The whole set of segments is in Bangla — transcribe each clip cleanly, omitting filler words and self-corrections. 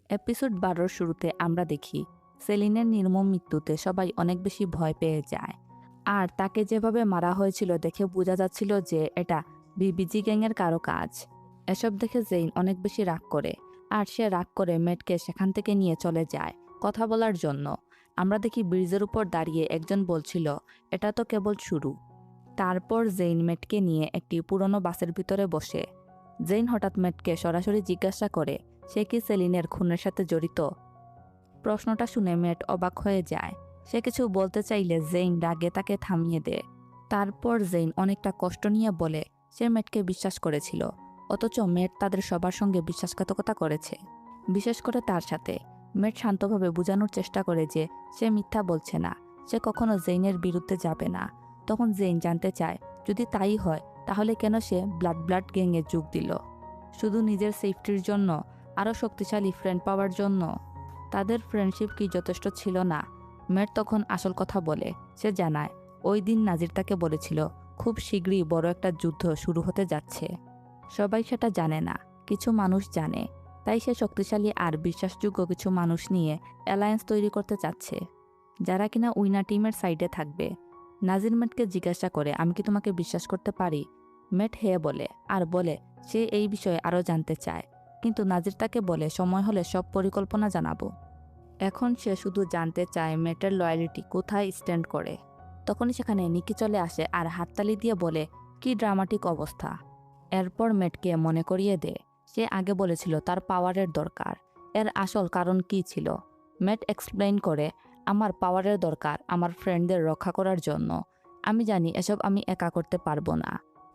এপিসোড ১২ শুরুতে আমরা দেখি সেলিনের নির্মম মৃত্যুতে সবাই অনেক বেশি ভয় পেয়ে যায়। আর তাকে যেভাবে মারা হয়েছিল দেখে বোঝা যাচ্ছিল যে এটা বিবিজি গ্যাংয়ের কারো কাজ। এসব দেখে জেইন অনেক বেশি রাগ করে, আর সে রাগ করে মেটকে সেখান থেকে নিয়ে চলে যায় কথা বলার জন্য। আমরা দেখি ব্রিজের উপর দাঁড়িয়ে একজন বলছিল, এটা তো কেবল শুরু। তারপর জেইন মেটকে নিয়ে একটি পুরনো বাসের ভিতরে বসে। জেইন হঠাৎ মেটকে সরাসরি জিজ্ঞাসা করে সে কি সেলিনের খুনের সাথে জড়িত। প্রশ্নটা শুনে মেট অবাক হয়ে যায়। সে কিছু বলতে চাইলে জেইন রাগে তাকে থামিয়ে দেয়। তারপর জেইন অনেকটা কষ্ট নিয়ে বলে সে মেটকে বিশ্বাস করেছিল, অথচ মেট তাদের সবার সঙ্গে বিশ্বাসঘাতকতা করেছে, বিশেষ করে তার সাথে। মেট শান্তভাবে বোঝানোর চেষ্টা করে যে সে মিথ্যা বলছে না, সে কখনো জেইনের বিরুদ্ধে যাবে না। তখন জেইন জানতে চায় যদি তাই হয় তাহলে কেন সে ব্লাড গ্যাংয়ে যোগ দিল, শুধু নিজের সেফটির জন্য, আরও শক্তিশালী ফ্রেন্ড পাওয়ার জন্য? তাদের ফ্রেন্ডশিপ কি যথেষ্ট ছিল না? মেট তখন আসল কথা বলে। সে জানায় ওই দিন নাজির তাকে বলেছিল খুব শীঘ্রই বড় একটা যুদ্ধ শুরু হতে যাচ্ছে। সবাই সেটা জানে না, কিছু মানুষ জানে। তাই সে শক্তিশালী আর বিশ্বাসযোগ্য কিছু মানুষ নিয়ে অ্যালায়েন্স তৈরি করতে চাচ্ছে, যারা কিনা উইনার টিমের সাইডে থাকবে। নাজির মেটকে জিজ্ঞাসা করে আমি কি তোমাকে বিশ্বাস করতে পারি? মেট হ্যাঁ বলে, আর বলে সে এই বিষয়ে আরও জানতে চায়। কিন্তু নাজির তাকে বলে সময় হলে সব পরিকল্পনা জানাবো। এখন সে শুধু জানতে চায় মেটের লয়ালিটি কোথায় স্ট্যান্ড করে। তখনই সেখানে নিকি চলে আসে আর হাততালি দিয়ে বলে কি ড্রামাটিক অবস্থা। এরপর মেটকে মনে করিয়ে দেয় সে আগে বলেছিল তার পাওয়ারের দরকার, এর আসল কারণ কি ছিল। মেট এক্সপ্লেইন করে আমার পাওয়ারের দরকার আমার ফ্রেন্ডদের রক্ষা করার জন্য। আমি জানি এসব আমি একা করতে পারবো না।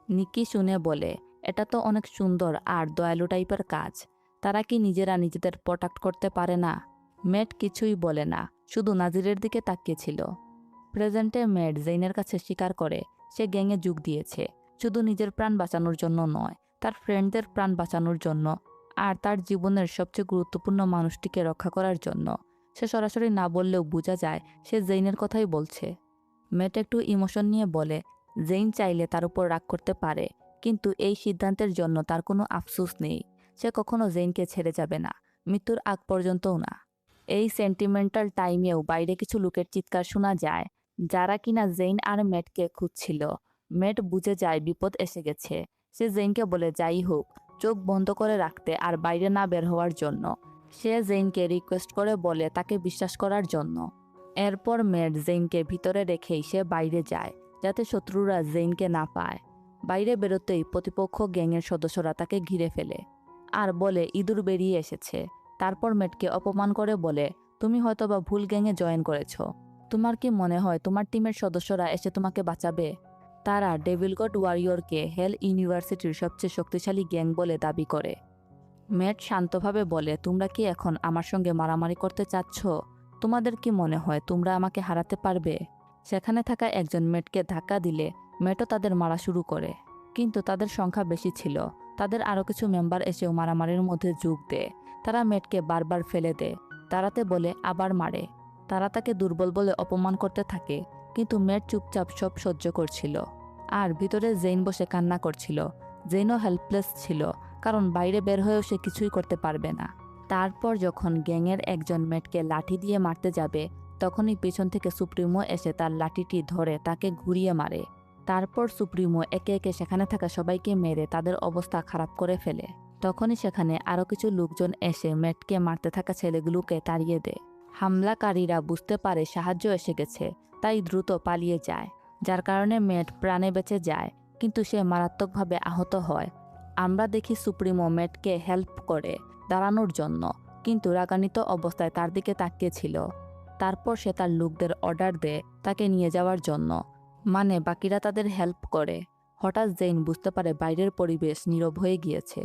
নিকি শুনে বলে এটা তো অনেক সুন্দর আর দয়ালু টাইপের কাজ, তারা কি নিজেরা নিজেদের প্রোটেক্ট করতে পারে না? মেট কিছুই বলে না, শুধু নাজিরের দিকে তাকিয়েছিল। প্রেজেন্টে মেট জেইনের কাছে স্বীকার করে সে গ্যাংয়ে যোগ দিয়েছে, শুধু নিজের প্রাণ বাঁচানোর জন্য নয়, তার ফ্রেন্ডদের প্রাণ বাঁচানোর জন্য আর তার জীবনের সবচেয়ে গুরুত্বপূর্ণ মানুষটিকে রক্ষা করার জন্য। সে সরাসরি না বললেও বোঝা যায় সে জেইনের কথাই বলছে। মেট একটু ইমোশন নিয়ে বলে জেইন চাইলে তার উপর রাগ করতে পারে, কিন্তু এই সিদ্ধান্তের জন্য তার কোনো আফসোস নেই। সে কখনো জেইনকে ছেড়ে যাবে না, মৃত্যুর আগ পর্যন্তও না। এই সেন্টিমেন্টাল টাইমেও বাইরে কিছু লোকের চিৎকার শোনা যায়, যারা কিনা জেইন আর মেটকে খুঁজছিল। মেট বুঝে যায় বিপদ এসে গেছে। সে জেইনকে বলে যাই হোক চোখ বন্ধ করে রাখতে আর বাইরে না বের হওয়ার জন্য। সে জেইনকে রিকোয়েস্ট করে বলে তাকে বিশ্বাস করার জন্য। এরপর মেট জেইনকে ভিতরে রেখেই সে বাইরে যায়, যাতে শত্রুরা জেইনকে না পায়। বাইরে বেরোতেই প্রতিপক্ষ গ্যাংয়ের সদস্যরা তাকে ঘিরে ফেলে আর বলে ইঁদুর বেরিয়ে এসেছে। তারপর মেটকে অপমান করে বলে তুমি হয়তোবা ভুল গ্যাংয়ে জয়েন করেছ। তোমার কি মনে হয় তোমার টিমের সদস্যরা এসে তোমাকে বাঁচাবে? তারা ডেভিল গড ওয়ারিয়রকে হেল ইউনিভার্সিটির সবচেয়ে শক্তিশালী গ্যাং বলে দাবি করে। মেট শান্তভাবে বলে তোমরা কি এখন আমার সঙ্গে মারামারি করতে চাচ্ছ? তোমাদের কি মনে হয় তোমরা আমাকে হারাতে পারবে? সেখানে থাকা একজন মেটকে ধাক্কা দিলে মেটও তাদের মারা শুরু করে, কিন্তু তাদের সংখ্যা বেশি ছিল। তাদের আরও কিছু মেম্বার এসেও মারামারির মধ্যে যোগ দেয়। তারা মেটকে বারবার ফেলে দেয়, তাড়াতে বলে আবার মারে। তারা তাকে দুর্বল বলে অপমান করতে থাকে, কিন্তু মেট চুপচাপ সব সহ্য করছিল। আর ভিতরে জেইন বসে কান্না করছিল। জেইনও হেল্পলেস ছিল, কারণ বাইরে বের হয়েও সে কিছুই করতে পারবে না। তারপর যখন গ্যাংয়ের একজন মেটকে লাঠি দিয়ে মারতে যাবে, তখনই পেছন থেকে সুপ্রিমো এসে তার লাঠিটি ধরে তাকে ঘুরিয়ে মারে। তারপর সুপ্রিমো একে একে সেখানে থাকা সবাইকে মেরে তাদের অবস্থা খারাপ করে ফেলে। তখনই সেখানে আরও কিছু লোকজন এসে মেটকে মারতে থাকা ছেলেগুলোকে তাড়িয়ে দেয়। হামলাকারীরা বুঝতে পারে সাহায্য এসে গেছে, তাই দ্রুত পালিয়ে যায়, যার কারণে মেট প্রাণে বেঁচে যায়, কিন্তু সে মারাত্মকভাবে আহত হয়। আমরা দেখি সুপ্রিমো মেটকে হেল্প করে দাঁড়ানোর জন্য, কিন্তু রাগান্বিত অবস্থায় তার দিকে তাকিয়েছিল। তারপর সে তার লোকদের অর্ডার দেয় তাকে নিয়ে যাওয়ার জন্য, মানে বাকিরা তাদের হেল্প করে। হঠাৎ জেইন বুঝতে পারে বাইরের পরিবেশ নীরব হয়ে গিয়েছে।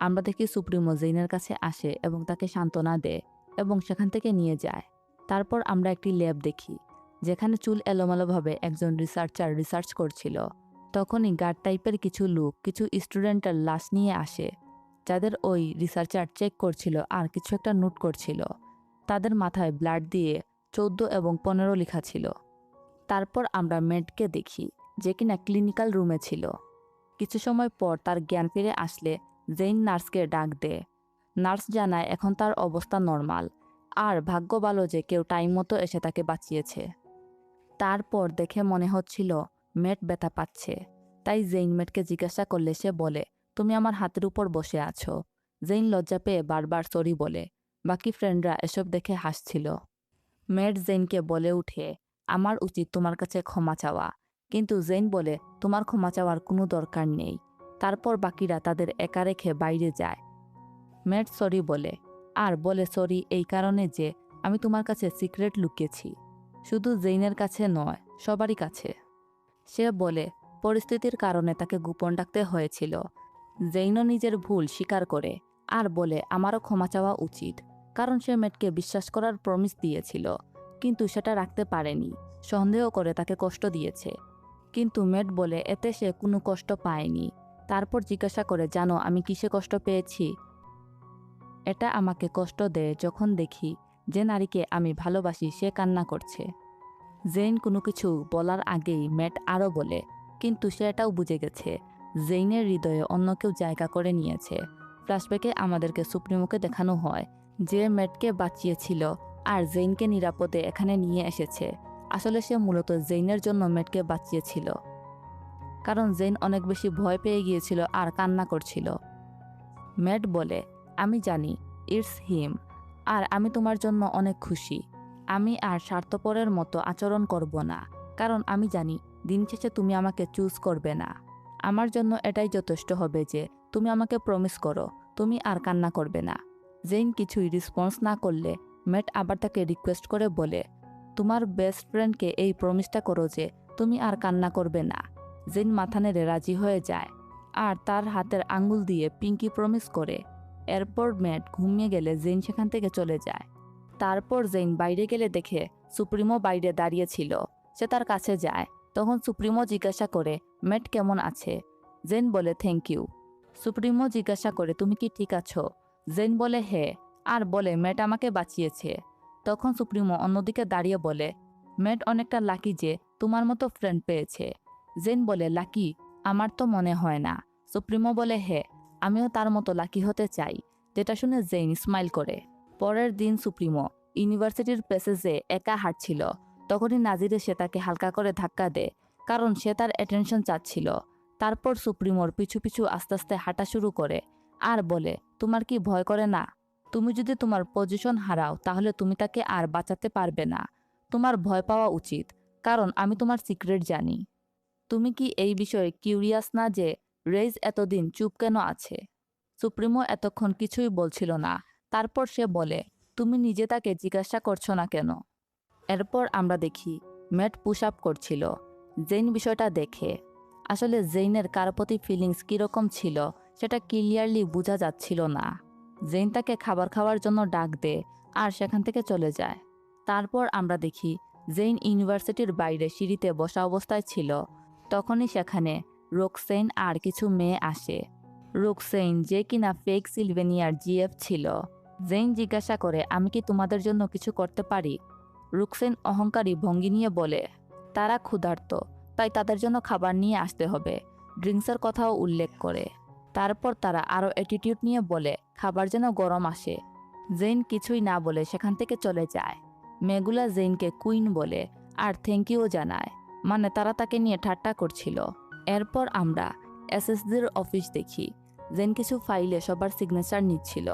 আমরা দেখি সুপ্রিমো জেইনের কাছে আসে এবং তাকে সান্ত্বনা দেয় এবং সেখান থেকে নিয়ে যায়। তারপর আমরা একটি ল্যাব দেখি, যেখানে চুল এলোমেলোভাবে একজন রিসার্চার রিসার্চ করছিল। তখনই গার্ড টাইপের কিছু লোক কিছু স্টুডেন্টের লাশ নিয়ে আসে, যাদের ওই রিসার্চার চেক করছিল আর কিছু একটা নোট করছিল। তাদের মাথায় ব্লাড দিয়ে 14 এবং 15 লেখা ছিল। তারপর আমরা মেটকে দেখি, যে কিনা ক্লিনিক্যাল রুমে ছিল। কিছু সময় পর তার জ্ঞান ফিরে আসলে জেইন নার্সকে ডাক দেয়। নার্স জানায় এখন তার অবস্থা নর্মাল, আর ভাগ্য ভালো যে কেউ টাইম মতো এসে তাকে বাঁচিয়েছে। তারপর দেখে মনে হচ্ছিল মেট ব্যথা পাচ্ছে, তাই জেইন মেটকে জিজ্ঞাসা করলে সে বলে, তুমি আমার হাতের উপর বসে আছো। জেইন লজ্জা পেয়ে বারবার সরি বলে। বাকি ফ্রেন্ডরা এসব দেখে হাসছিল। মেট জেইনকে বলে উঠে, আমার উচিত তোমার কাছে ক্ষমা চাওয়া, কিন্তু জেইন বলে, তোমার ক্ষমা চাওয়ার কোনো দরকার নেই। তারপর বাকিরা তাদের একা রেখে বাইরে যায়। মেট সরি বলে, আর বলে সরি এই কারণে যে আমি তোমার কাছে সিক্রেট লুকিয়েছি, শুধু জেইনের কাছে নয়, সবারই কাছে। সে বলে পরিস্থিতির কারণে তাকে গোপন রাখতে হয়েছিল। জেইনও নিজের ভুল স্বীকার করে আর বলে আমারও ক্ষমা চাওয়া উচিত, কারণ সে মেটকে বিশ্বাস করার প্রমিস দিয়েছিল, কিন্তু সেটা রাখতে পারেনি। সন্দেহ করে তাকে কষ্ট দিয়েছে, কিন্তু মেট বলে এতে সে কোনো কষ্ট পায়নি। তারপর জিজ্ঞাসা করে, জানো আমি কিসে কষ্ট পেয়েছি? এটা আমাকে কষ্ট দেয় যখন দেখি যে নারীকে আমি ভালোবাসি সে কান্না করছে। জেইন কোনো কিছু বলার আগেই মেট আরও বলে, কিন্তু সে এটাও বুঝে গেছে জেইনের হৃদয়ে অন্য কেউ জায়গা করে নিয়েছে। ফ্ল্যাশব্যাকে আমাদেরকে সুপ্রিমোকে দেখানো হয় যে মেটকে বাঁচিয়েছিল আর জেইনকে নিরাপদে এখানে নিয়ে এসেছে। আসলে সে মূলত জেইনের জন্য মেটকে বাঁচিয়েছিল, কারণ জেইন অনেক বেশি ভয় পেয়ে গিয়েছিল আর কান্না করছিল। মেট বলে, আমি জানি ইটস হিম, আর আমি তোমার জন্য অনেক খুশি। আমি আর স্বার্থপরের মতো আচরণ করব না, কারণ আমি জানি দিন শেষে তুমি আমাকে চুজ করবে না। আমার জন্য এটাই যথেষ্ট হবে যে তুমি আমাকে প্রমিস করো তুমি আর কান্না করবে না। জেইন কিছুই রেসপন্স না করলে মেট আবার তাকে রিকোয়েস্ট করে বলে, তোমার বেস্ট ফ্রেন্ডকে এই প্রমিসটা করো যে তুমি আর কান্না করবে না। জেইন মাথা নেড়ে রাজি হয়ে যায় আর তার হাতের আঙ্গুল দিয়ে পিঙ্কি প্রমিস করে। এরপর মেট ঘুমিয়ে গেলে জেইন সেখান থেকে চলে যায়। তারপর জেইন বাইরে গেলে দেখে সুপ্রিমো বাইরে দাঁড়িয়ে ছিল। সে তার কাছে যায়, তখন সুপ্রিমো জিজ্ঞাসা করে মেট কেমন আছে। জেইন বলে থ্যাংক ইউ। সুপ্রিমো জিজ্ঞাসা করে তুমি কি ঠিক আছো? জেইন বলে হ্যাঁ, আর বলে মেট আমাকে বাঁচিয়েছে। তখন সুপ্রিমো অন্যদিকে দাঁড়িয়ে বলে, মেট অনেকটা লাকি যে তোমার মতো ফ্রেন্ড পেয়েছে। জেইন বলে লাকি? আমার তো মনে হয় না। সুপ্রিমো বলে হ্যাঁ, আমিও তার মতো লাকি হতে চাই। যেটা শুনে জেইন স্মাইল করে। পরের দিন সুপ্রিমো ইউনিভার্সিটির প্যাসেজে একা হাঁটছিল। তখনই নাজির এসে তাকে হালকা করে ধাক্কা দেয়, কারণ সে তার অ্যাটেনশন চাচ্ছিল। তারপর সুপ্রিমোর পিছু পিছু আস্তে আস্তে হাঁটা শুরু করে আর বলে, তোমার কি ভয় করে না? তুমি যদি তোমার পজিশন হারাও তাহলে তুমি তাকে আর বাঁচাতে পারবে না। তোমার ভয় পাওয়া উচিত, কারণ আমি তোমার সিক্রেট জানি। তুমি কি এই বিষয়ে কিউরিয়াস না যে রেইজ এতদিন চুপ কেন আছে? সুপ্রিমো এতক্ষণ কিছুই বলছিল না। তারপর সে বলে, তুমি নিজে তাকে জিজ্ঞাসা করছো না কেন? এরপর আমরা দেখি মেট পুশ আপ করছিল। জেইন বিষয়টা দেখে। আসলে জেইনের কার প্রতি ফিলিংস কীরকম ছিল সেটা ক্লিয়ারলি বোঝা যাচ্ছিল না। জেইন তাকে খাবার খাওয়ার জন্য ডাক দেয় আর সেখান থেকে চলে যায়। তারপর আমরা দেখি জেইন ইউনিভার্সিটির বাইরে সিঁড়িতে বসা অবস্থায় ছিল। তখনই সেখানে রোকসেইন আর কিছু মেয়ে আসে। রোকসেইন যে কিনা ফেক সিলভেনিয়ার জিএফ ছিল। জেইন জিজ্ঞাসা করে, আমি কি তোমাদের জন্য কিছু করতে পারি? রোকসেইন অহংকারী ভঙ্গি নিয়ে বলে, তারা ক্ষুধার্ত, তাই তাদের জন্য খাবার নিয়ে আসতে হবে। ড্রিঙ্কসের কথাও উল্লেখ করে। তারপর তারা আরও অ্যাটিটিউড নিয়ে বলে খাবার যেন গরম আসে। জেইন কিছুই না বলে সেখান থেকে চলে যায়। মেগুলা জেইনকে কুইন বলে আর থ্যাংক ইউ জানায়, মানে তারা তাকে নিয়ে ঠাট্টা করছিল। এরপর আমরা এসএসডির অফিস দেখি। জেইন কিছু ফাইলে সবার সিগনেচার নিচ্ছিল।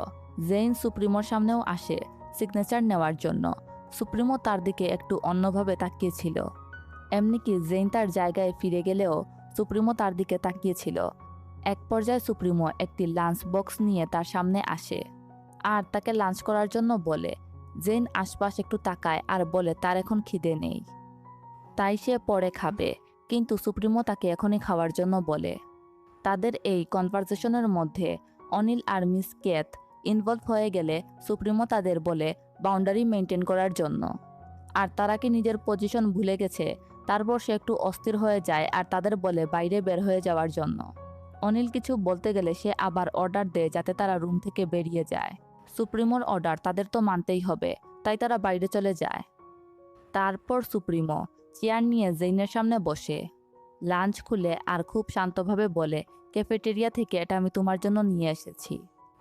জেইন সুপ্রিমোর সামনেও আসে সিগনেচার নেওয়ার জন্য। সুপ্রিমো তার দিকে একটু অন্যভাবে তাকিয়েছিল। এমনকি জেইন তার জায়গায় ফিরে গেলেও সুপ্রিমো তার দিকে তাকিয়েছিল। এক পর্যায়ে সুপ্রিমো একটি লাঞ্চ বক্স নিয়ে তার সামনে আসে আর তাকে লাঞ্চ করার জন্য বলে। জেইন আশপাশ একটু তাকায় আর বলে তার এখন খিদে নেই, তাই সে পরে খাবে, কিন্তু সুপ্রিমো তাকে এখনই খাওয়ার জন্য বলে। তাদের এই কনভারসেশনের মধ্যে অনিল আর মিস কেথ ইনভলভ হয়ে গেলে সুপ্রিমো তাদের বলে বাউন্ডারি মেনটেন করার জন্য। আর তারা কি নিজের পজিশন ভুলে গেছে? তারপর সে একটু অস্থির হয়ে যায় আর তাদের বলে বাইরে বের হয়ে যাওয়ার জন্য। অনিল কিছু বলতে গেলে সে আবার অর্ডার দেয় যাতে তারা রুম থেকে বেরিয়ে যায়। সুপ্রিমোর অর্ডার তাদের তো মানতেই হবে, তাই তারা বাইরে চলে যায়। তারপর সুপ্রিমো চেয়ার নিয়ে জেইনের সামনে বসে লাঞ্চ খুলে আর খুব শান্তভাবে বলে, ক্যাফেটেরিয়া থেকে এটা আমি তোমার জন্য নিয়ে এসেছি।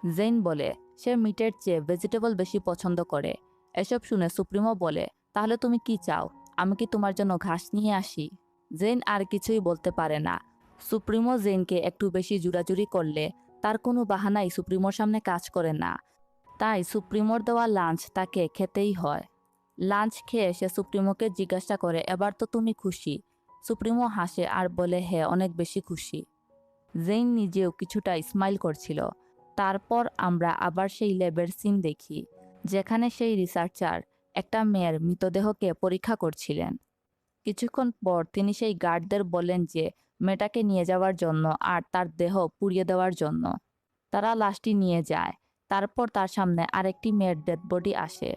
জেইন বলে সে মিটের চেয়ে ভেজিটেবল বেশি পছন্দ করে। এসব শুনে সুপ্রিমো বলে, তাহলে তুমি কি চাও, আমি কি তোমার জন্য ঘাস নিয়ে আসি? জেইন আর কিছুই বলতে পারে না। সুপ্রিমো জেইনকে একটু বেশি জুরাজুরি করলে তার কোনো বাহানাই সুপ্রিমোর সামনে কাজ করে না। তাই সুপ্রিমোর দেওয়া লাঞ্চ তাকে খেতেই হয়। লাঞ্চ খেয়ে সে সুপ্রিমোকে জিজ্ঞাসা করে, এবার তো তুমি খুশি? সুপ্রিমো হাসে আর বলে, হ্যাঁ, অনেক বেশি খুশি। জেইন নিজেও কিছুটা স্মাইল করছিল। তারপর আমরা আবার সেই ল্যাবের সিন দেখি, যেখানে সেই রিসার্চার একটা মেয়ের মৃতদেহকে পরীক্ষা করছিলেন। কিছুক্ষণ পর তিনি সেই গার্ডদের বলেন যে মেয়েটাকে নিয়ে যাওয়ার জন্য আর তার দেহ পুড়িয়ে দেওয়ার জন্য। তারা লাশটি নিয়ে যায়। তারপর তার সামনে আরেকটি মেয়ের ডেড বডি আসে,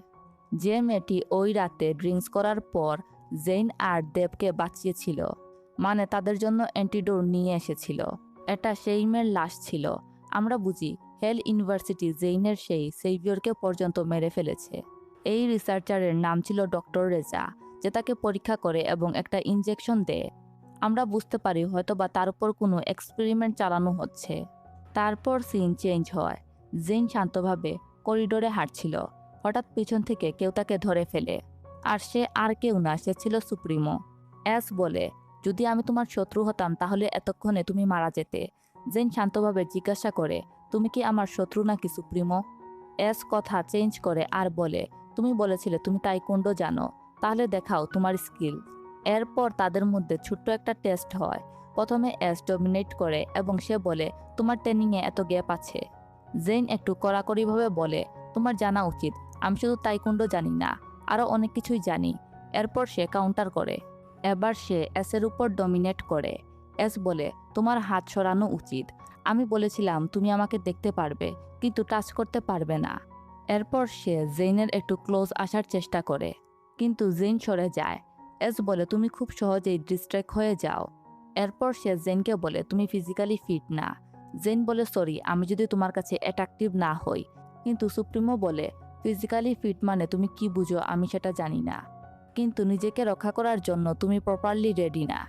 যে মেয়েটি ওই রাতে ড্রিঙ্কস করার পর জেইন আর দেবকে বাঁচিয়েছিল, মানে তাদের জন্য অ্যান্টিডোট নিয়ে এসেছিল। এটা সেই মেয়ের লাশ ছিল। আমরা বুঝি হেল ইউনিভার্সিটি জেইনের সেই সেভিয়রকে পর্যন্ত মেরে ফেলেছে। এই রিসার্চারের নাম ছিল ডক্টর রেজা, যে তাকে পরীক্ষা করে এবং একটা ইনজেকশন দেয়। আমরা বুঝতে পারি হয়তোবা তার উপর কোনো এক্সপেরিমেন্ট চালানো হচ্ছে। তারপর সিন চেঞ্জ হয়। জেইন শান্তভাবে করিডোরে হাঁটছিল। হঠাৎ পিছন থেকে কেউ তাকে ধরে ফেলে। আর সে আর কেউ না, সে ছিল সুপ্রিমো। অ্যাস বলে, যদি আমি তোমার শত্রু হতাম তাহলে এতক্ষণে তুমি মারা যেতে। জেইন শান্তভাবে জিজ্ঞাসা করে, তুমি কি আমার শত্রু নাকি সুপ্রিমো? অ্যাস কথা চেঞ্জ করে আর বলে, তুমি বলেছিলে তুমি তাইকোন্ডো জানো, তাহলে দেখাও তোমার স্কিল। এরপর তাদের মধ্যে ছোট্ট একটা টেস্ট হয়। প্রথমে অ্যাস ডমিনেট করে এবং সে বলে, তোমার ট্রেনিংয়ে এত গ্যাপ আছে। জেইন একটু কড়াকড়িভাবে বলে, তোমার জানা উচিত, আমি শুধু তাইকোন্ডো জানি না, আরও অনেক কিছুই জানি। এরপর সে কাউন্টার করে। এবার সে এসের উপর ডমিনেট করে। এস বলে, তোমার হাত সরানো উচিত। আমি বলেছিলাম তুমি আমাকে দেখতে পারবে, কিন্তু টাচ করতে পারবে না। এরপর সে জেইনের একটু ক্লোজ আসার চেষ্টা করে, কিন্তু জেইন সরে যায়। এস বলে, তুমি খুব সহজেই ডিস্ট্র্যাক্ট হয়ে যাও। এরপর সে জেইনকে বলে, তুমি ফিজিক্যালি ফিট না। জেইন বলে, সরি, আমি যদি তোমার কাছে অ্যাট্রাকটিভ না হই। কিন্তু সুপ্রিমো বলে, ফিজিক্যালি ফিট মানে তুমি কি বুঝো আমি সেটা জানি না, কিন্তু নিজেকে রক্ষা করার জন্য তুমি প্রপারলি রেডি না।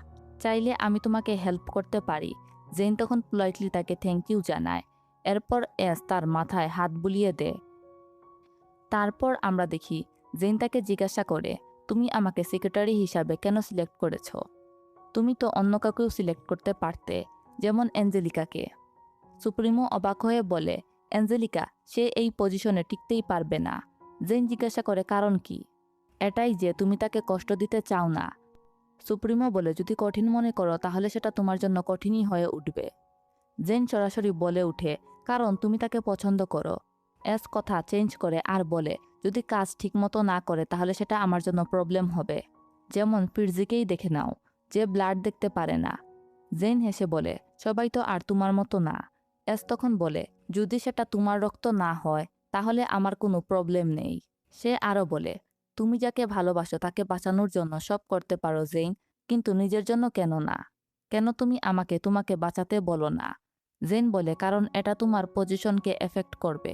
চাইলে আমি তোমাকে হেল্প করতে পারি। জেইন তখন পোলাইটলি তাকে থ্যাংক ইউ জানায়। এরপর এস তার মাথায় হাত বুলিয়ে দেয়। তারপর আমরা দেখি জেইন তাকে জিজ্ঞাসা করে, তুমি আমাকে সেক্রেটারি হিসাবে কেন সিলেক্ট করেছো? তুমি তো অন্য কাউকেও সিলেক্ট করতে পারতে, যেমন অ্যাঞ্জেলিকাকে। সুপ্রিমো অবাক হয়ে বলে, অ্যাঞ্জেলিকা, সে এই পজিশনে টিকতেই পারবে না। জেইন জিজ্ঞাসা করে, কারণ কি? এটাই যে তুমি তাকে কষ্ট দিতে চাও না। সুপ্রিমো বলে, যদি কঠিন মনে করো তাহলে সেটা তোমার জন্য কঠিনই হয়ে উঠবে। জেইন সরাসরি বলে উঠে, কারণ তুমি তাকে পছন্দ করো। এস কথা চেঞ্জ করে আর বলে, যদি কাজ ঠিকমতো না করে তাহলে সেটা আমার জন্য প্রবলেম হবে। যেমন ফিরজিকেই দেখে নাও, যে ব্লাড দেখতে পারে না। জেইন হেসে বলে, সবাই তো আর তোমার মতো না। এস তখন বলে, যদি সেটা তোমার রক্ত না হয় তাহলে আমার কোনো প্রবলেম নেই। সে আরও বলে, তুমি যাকে ভালোবাসো তাকে বাঁচানোর জন্য সব করতে পারো জেইন, কিন্তু নিজের জন্য কেন না? কেন তুমি আমাকে তোমাকে বাঁচাতে বলো না? জেইন বলে, কারণ এটা তোমার পজিশনকে এফেক্ট করবে।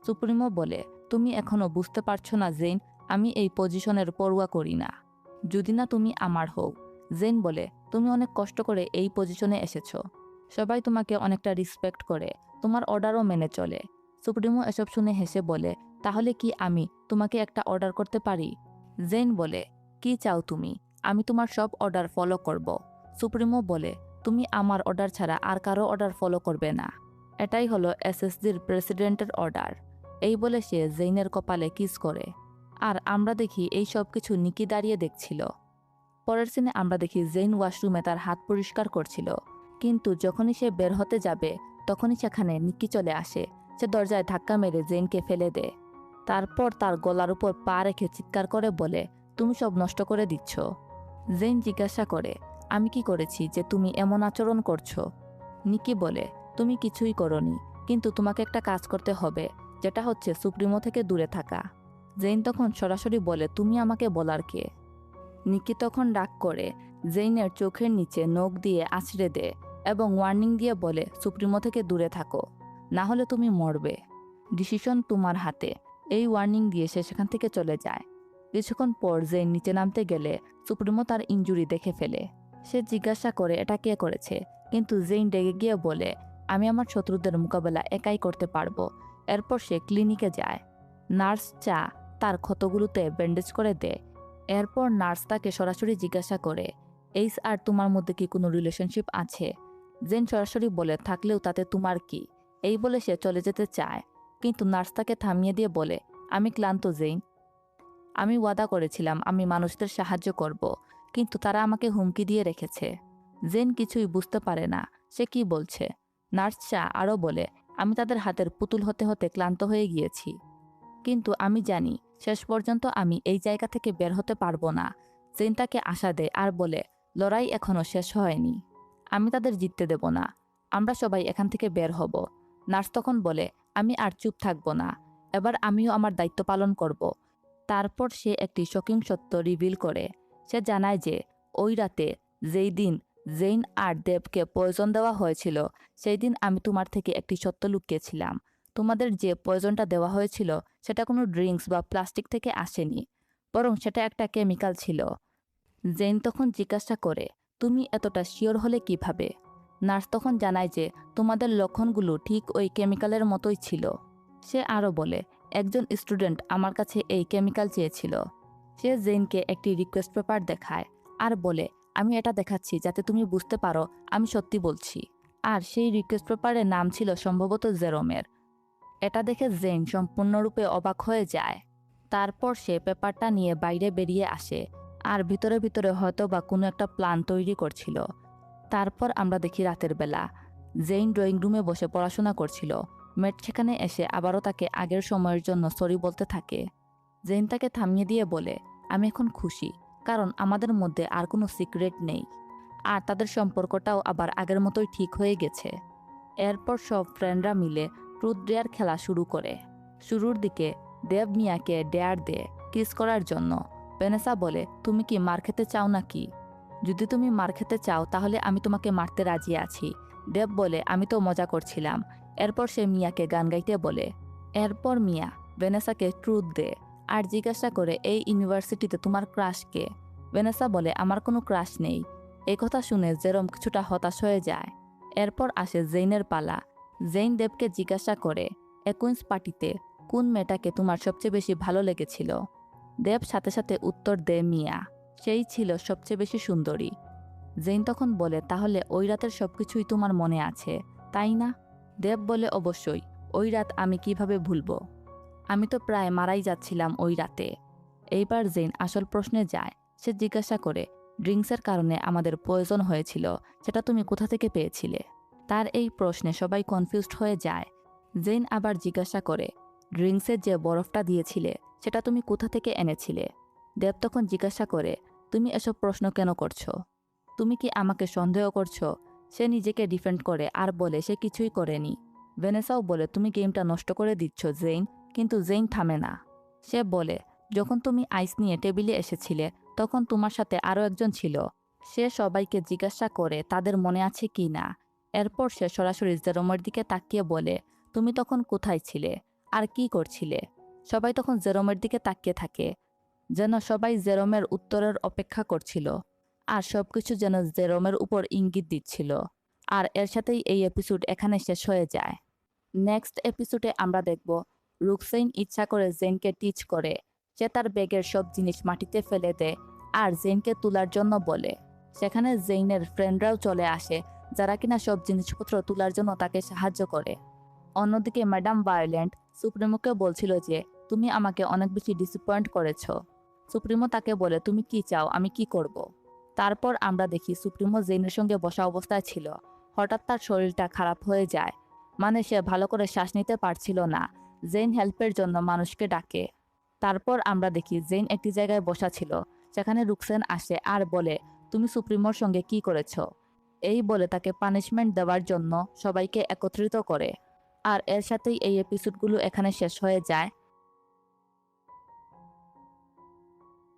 সুপ্রিমো বলে, তুমি এখনো বুঝতে পারছো না জেইন, আমি এই পজিশনের পরোয়া করি না, যদি না তুমি আমার হও। জেইন বলে, তুমি অনেক কষ্ট করে এই পজিশনে এসেছো। সবাই তোমাকে অনেকটা রেসপেক্ট করে, তোমার অর্ডারও মেনে চলে। সুপ্রিমো এসব শুনে হেসে বলে, তাহলে কি আমি তোমাকে একটা অর্ডার করতে পারি? জেইন বলে, কি চাও তুমি? আমি তোমার সব অর্ডার ফলো করব। সুপ্রিমো বলে, তুমি আমার অর্ডার ছাড়া আর কারো অর্ডার ফলো করবে না। এটাই হলো এসএসজির প্রেসিডেন্টের অর্ডার। এই বলে সে জেইনের কপালে কিস করে। আর আমরা দেখি এই সব কিছু নিকি দাঁড়িয়ে দেখছিল। পরের সিনে আমরা দেখি জেইন ওয়াশরুমে তার হাত পরিষ্কার করছিল, কিন্তু যখনই সে বের হতে যাবে তখনই সেখানে নিকি চলে আসে। সে দরজায় ধাক্কা মেরে জেইনকে ফেলে দেয়। তারপর তার গলার উপর পা রেখে চিৎকার করে বলে, তুমি সব নষ্ট করে দিচ্ছ। জেইন জিজ্ঞাসা করে, আমি কি করেছি যে তুমি এমন আচরণ করছো? নিকি বলে, তুমি কিছুই করনি, কিন্তু তোমাকে একটা কাজ করতে হবে, যেটা হচ্ছে সুপ্রিমো থেকে দূরে থাকা। জেইন তখন সরাসরি বলে, তুমি আমাকে বলার কে? নিকি তখন ডাক করে জেইনের চোখের নিচে নখ দিয়ে আছড়ে দেয় এবং ওয়ার্নিং দিয়ে বলে, সুপ্রিমো থেকে দূরে থাকো, না হলে তুমি মরবে। ডিসিশন তোমার হাতে। এই ওয়ার্নিং দিয়ে সে সেখান থেকে চলে যায়। কিছুক্ষণ পর জেইন নিচে নামতে গেলে সুপ্রিমো তার ইনজুরি দেখে ফেলে। সে জিজ্ঞাসা করে এটা কে করেছে, কিন্তু জেইন রেগে গিয়ে বলে, আমি আমার শত্রুদের মোকাবেলা একাই করতে পারবো, এরপর সে ক্লিনিকে যায়। নার্স চা তার ক্ষতগুলোতে ব্যান্ডেজ করে দেয়। এরপর নার্স তাকে সরাসরি জিজ্ঞাসা করে, এইস আর তোমার মধ্যে কি কোনো রিলেশনশিপ আছে? জেন সরাসরি বলে, থাকলেও তাতে তোমার কি? এই বলে সে চলে যেতে চায়, কিন্তু নার্স তাকে থামিয়ে দিয়ে বলে, আমি ক্লান্ত জেন। আমি ওয়াদা করেছিলাম আমি মানুষদের সাহায্য করব, কিন্তু তারা আমাকে হুমকি দিয়ে রেখেছে। জেন কিছুই বুঝতে পারে না সে কি বলছে। নার্স চা আরও বলে, আমি তাদের হাতের পুতুল হতে হতে ক্লান্ত হয়ে গিয়েছি, কিন্তু আমি জানি শেষ পর্যন্ত আমি এই জায়গা থেকে বের হতে পারবো না। জেন তাকে আশা দেয় আর বলে, লড়াই এখনো শেষ হয়নি, আমি তাদের জিততে দেব না, আমরা সবাই এখান থেকে বের হব। নার্স তখন বলে, আমি আর চুপ থাকবো না, এবার আমিও আমার দায়িত্ব পালন করব। তারপর সে একটি শকিং সত্য রিভিল করে। সে জানায় যে ওই রাতে যেই দিন জেইন আর দেবকে পয়জন দেওয়া হয়েছিল, সেই দিন আমি তোমার থেকে একটি সত্য লুকিয়েছিলাম। তোমাদের যে পয়জনটা দেওয়া হয়েছিল সেটা কোনো ড্রিঙ্কস বা প্লাস্টিক থেকে আসেনি, বরং সেটা একটা কেমিক্যাল ছিল। জেইন তখন জিজ্ঞাসা করে, তুমি এতটা শিওর হলে কিভাবে? নার্স তখন জানায় যে তোমাদের লক্ষণগুলো ঠিক ওই কেমিক্যালের মতোই ছিল। সে আরও বলে, একজন স্টুডেন্ট আমার কাছে এই কেমিক্যাল চেয়েছিল। সে জেইনকে একটি রিকোয়েস্ট পেপার দেখায় আর বলে, আমি এটা দেখাচ্ছি যাতে তুমি বুঝতে পারো আমি সত্যি বলছি। আর সেই রিকোয়েস্ট পেপারের নাম ছিল সম্ভবত জেরোমের। এটা দেখে জেইন সম্পূর্ণরূপে অবাক হয়ে যায়। তারপর সে পেপারটা নিয়ে বাইরে বেরিয়ে আসে আর ভিতরে ভিতরে হয়তো বা কোনো একটা প্ল্যান তৈরি করছিল। তারপর আমরা দেখি রাতের বেলা জেইন ড্রয়িং রুমে বসে পড়াশোনা করছিল। মেট সেখানে এসে আবারও তাকে আগের সময়ের জন্য সরি বলতে থাকে। জেইন তাকে থামিয়ে দিয়ে বলে, আমি এখন খুশি, কারণ আমাদের মধ্যে আর কোনো সিক্রেট নেই, আর তাদের সম্পর্কটাও আবার আগের মতোই ঠিক হয়ে গেছে। এরপর সব ফ্রেন্ডরা মিলে ট্রুথ ডেয়ার খেলা শুরু করে। শুরুর দিকে দেব মিয়াকে ডেয়ার দেয় কিস করার জন্য। ভ্যানেসা বলে, তুমি কি মার খেতে চাও নাকি? যদি তুমি মার খেতে চাও তাহলে আমি তোমাকে মারতে রাজি আছি। দেব বলে, আমি তো মজা করছিলাম। এরপর সে মিয়াকে গান গাইতে বলে। এরপর মিয়া ভ্যানেসাকে ট্রুথ দেয় আর জিজ্ঞাসা করে, এই ইউনিভার্সিটিতে তোমার ক্রাশ কে? ভ্যানেসা বলে, আমার কোনো ক্রাশ নেই। এই কথা শুনে জেরম কিছুটা হতাশ হয়ে যায়। এরপর আসে জেইনের পালা। জেইন দেবকে জিজ্ঞাসা করে, একুইন্স পার্টিতে কোন মেয়েটাকে তোমার সবচেয়ে বেশি ভালো লেগেছিল? দেব সাথে সাথে উত্তর দেয়, মিয়া, সেই ছিল সবচেয়ে বেশি সুন্দরী। জেইন তখন বলে, তাহলে ওই রাতের সবকিছুই তোমার মনে আছে, তাই না? দেব বলে, অবশ্যই, ওই রাত আমি কিভাবে ভুলবো, আমি তো প্রায় মারাই যাচ্ছিলাম ওই রাতে। এইবার জেইন আসল প্রশ্নে যায়। সে জিজ্ঞাসা করে, ড্রিঙ্কসের কারণে আমাদের প্রয়োজন হয়েছিল, সেটা তুমি কোথা থেকে পেয়েছিলে? তার এই প্রশ্নে সবাই কনফিউজড হয়ে যায়। জেইন আবার জিজ্ঞাসা করে, ড্রিঙ্কসের যে বরফটা দিয়েছিলে সেটা তুমি কোথা থেকে এনেছিলে? দেব তখন জিজ্ঞাসা করে, তুমি এসব প্রশ্ন কেন করছো? তুমি কি আমাকে সন্দেহ করছো? সে নিজেকে ডিফেন্ড করে আর বলে সে কিছুই করেনি। ভ্যানেসাও বলে, তুমি গেমটা নষ্ট করে দিচ্ছ জেইন। কিন্তু জেইন থামে না। সে বলে, যখন তুমি আইস নিয়ে টেবিলে এসেছিলে তখন তোমার সাথে আরও একজন ছিল। সে সবাইকে জিজ্ঞাসা করে তাদের মনে আছে কি না। এরপর সে সরাসরি জেরোমের দিকে তাকিয়ে বলে, তুমি তখন কোথায় ছিলে আর কি করছিলে? সবাই তখন জেরোমের দিকে তাকিয়ে থাকে, যেন সবাই জেরোমের উত্তরের অপেক্ষা করছিল, আর সবকিছু যেন জেরোমের উপর ইঙ্গিত দিচ্ছিল। আর এর সাথেই এই এপিসোড এখানে শেষ হয়ে যায়। নেক্সট এপিসোডে আমরা দেখব রুকসেইন ইচ্ছা করে জেনকে টিচ করে। সে তার ব্যাগের সব জিনিস মাটিতে ফেলে দেয় আর জেনকে তোলার জন্য বলে। সেখানে জেইনের ফ্রেন্ডরাও চলে আসে, যারা কিনা সব জিনিসপত্র তোলার জন্য তাকে সাহায্য করে। অন্যদিকে ম্যাডাম ভায়োলেন্ট সুপ্রিমোকে বলছিল যে, তুমি আমাকে অনেক বেশি ডিসঅ্যাপয়েন্ট করেছো। সুপ্রিমো তাকে বলে, তুমি কি চাও, আমি কি করব? তারপর আমরা দেখি সুপ্রিমো জেইনের সঙ্গে বসা অবস্থায় ছিল। হঠাৎ তার শরীরটা খারাপ হয়ে যায়, মানে সে ভালো করে শ্বাস নিতে পারছিল না। জেইন হেল্পের জন্য মানুষকে ডাকে। তারপর আমরা দেখি জেইন একটি জায়গায় বসা ছিল, সেখানে রুকসেন আসে আর বলে, তুমি সুপ্রিমোর সঙ্গে কি করেছো? এই বলে তাকে পানিশমেন্ট দেওয়ার জন্য সবাইকে একত্রিত করে। আর এর সাথেই এই এপিসোডগুলো এখানে শেষ হয়ে যায়।